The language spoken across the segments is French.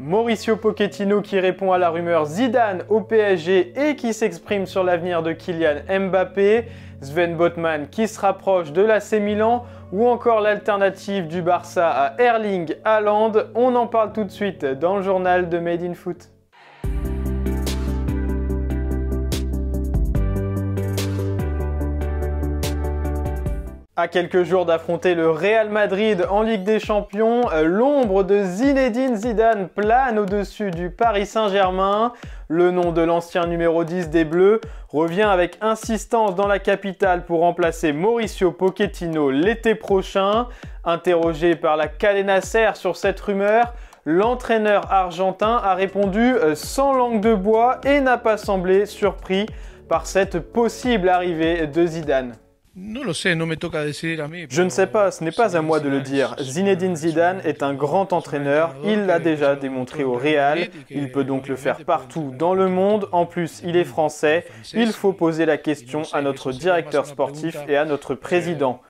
Mauricio Pochettino qui répond à la rumeur Zidane au PSG et qui s'exprime sur l'avenir de Kylian Mbappé, Sven Botman qui se rapproche de l'AC Milan ou encore l'alternative du Barça à Erling Haaland. On en parle tout de suite dans le journal de Made in Foot. À quelques jours d'affronter le Real Madrid en Ligue des Champions, l'ombre de Zinedine Zidane plane au-dessus du Paris Saint-Germain. Le nom de l'ancien numéro 10 des Bleus revient avec insistance dans la capitale pour remplacer Mauricio Pochettino l'été prochain. Interrogé par la Cadena SER sur cette rumeur, l'entraîneur argentin a répondu sans langue de bois et n'a pas semblé surpris par cette possible arrivée de Zidane. Je ne sais pas, ce n'est pas à moi de le dire. Zinedine Zidane est un grand entraîneur, il l'a déjà démontré au Real, il peut donc le faire partout dans le monde. En plus, il est français, il faut poser la question à notre directeur sportif et à notre président.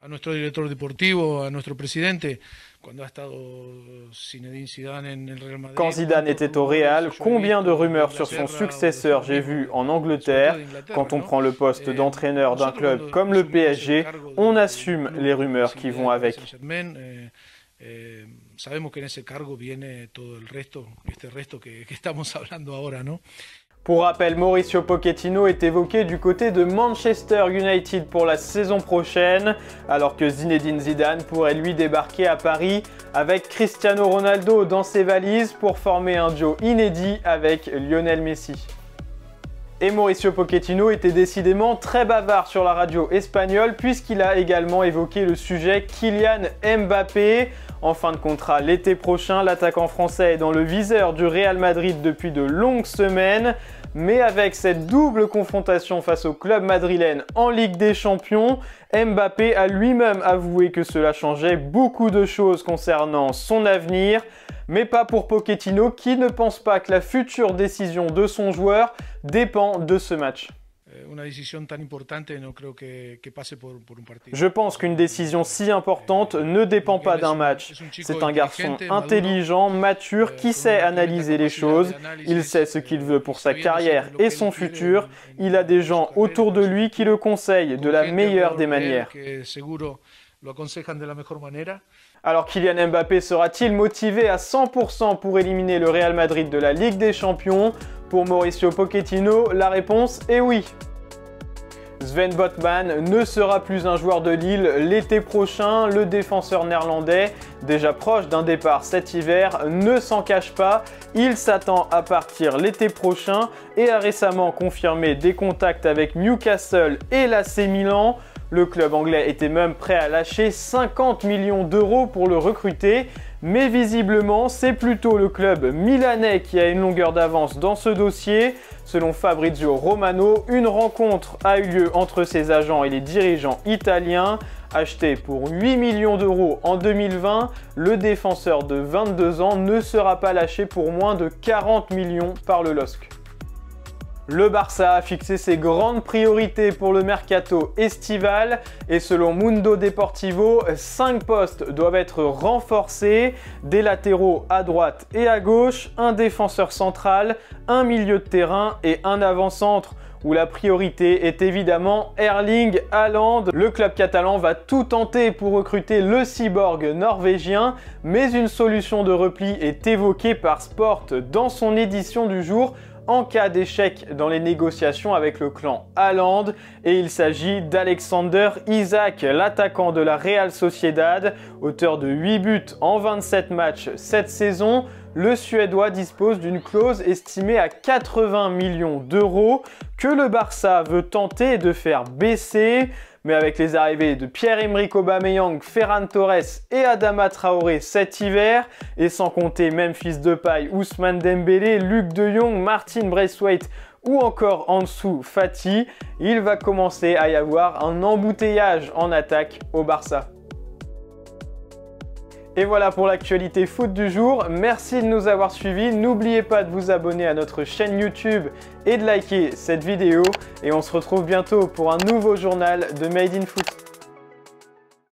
Quand Zidane était au Real, combien de rumeurs sur son successeur j'ai vu en Angleterre? Quand on prend le poste d'entraîneur d'un club comme le PSG, on assume les rumeurs qui vont avec. Pour rappel, Mauricio Pochettino est évoqué du côté de Manchester United pour la saison prochaine, alors que Zinedine Zidane pourrait lui débarquer à Paris avec Cristiano Ronaldo dans ses valises pour former un duo inédit avec Lionel Messi. Et Mauricio Pochettino était décidément très bavard sur la radio espagnole puisqu'il a également évoqué le sujet Kylian Mbappé. En fin de contrat l'été prochain, l'attaquant français est dans le viseur du Real Madrid depuis de longues semaines. Mais avec cette double confrontation face au club madrilène en Ligue des Champions, Mbappé a lui-même avoué que cela changeait beaucoup de choses concernant son avenir. Mais pas pour Pochettino qui ne pense pas que la future décision de son joueur dépend de ce match. Je pense qu'une décision si importante ne dépend pas d'un match. C'est un garçon intelligent, mature, qui sait analyser les choses. Il sait ce qu'il veut pour sa carrière et son futur. Il a des gens autour de lui qui le conseillent de la meilleure des manières. Alors Kylian Mbappé sera-t-il motivé à 100% pour éliminer le Real Madrid de la Ligue des Champions? Pour Mauricio Pochettino, la réponse est oui. Sven Botman ne sera plus un joueur de Lille l'été prochain. Le défenseur néerlandais, déjà proche d'un départ cet hiver, ne s'en cache pas. Il s'attend à partir l'été prochain et a récemment confirmé des contacts avec Newcastle et l'AC Milan. Le club anglais était même prêt à lâcher 50 millions d'euros pour le recruter. Mais visiblement, c'est plutôt le club milanais qui a une longueur d'avance dans ce dossier. Selon Fabrizio Romano, une rencontre a eu lieu entre ses agents et les dirigeants italiens. Acheté pour 8 millions d'euros en 2020, le défenseur de 22 ans ne sera pas lâché pour moins de 40 millions par le LOSC. Le Barça a fixé ses grandes priorités pour le mercato estival et selon Mundo Deportivo, 5 postes doivent être renforcés, des latéraux à droite et à gauche, un défenseur central, un milieu de terrain et un avant-centre où la priorité est évidemment Erling Haaland. Le club catalan va tout tenter pour recruter le cyborg norvégien, mais une solution de repli est évoquée par Sport dans son édition du jour en cas d'échec dans les négociations avec le clan Haaland, et il s'agit d'Alexander Isak, l'attaquant de la Real Sociedad, auteur de 8 buts en 27 matchs cette saison. Le Suédois dispose d'une clause estimée à 80 millions d'euros que le Barça veut tenter de faire baisser. Mais avec les arrivées de Pierre-Emerick Aubameyang, Ferran Torres et Adama Traoré cet hiver, et sans compter Memphis Depay, Ousmane Dembélé, Luc de Jong, Martin Braithwaite ou encore Ansu Fati, il va commencer à y avoir un embouteillage en attaque au Barça. Et voilà pour l'actualité foot du jour. Merci de nous avoir suivis. N'oubliez pas de vous abonner à notre chaîne YouTube et de liker cette vidéo. Et on se retrouve bientôt pour un nouveau journal de Made in Foot.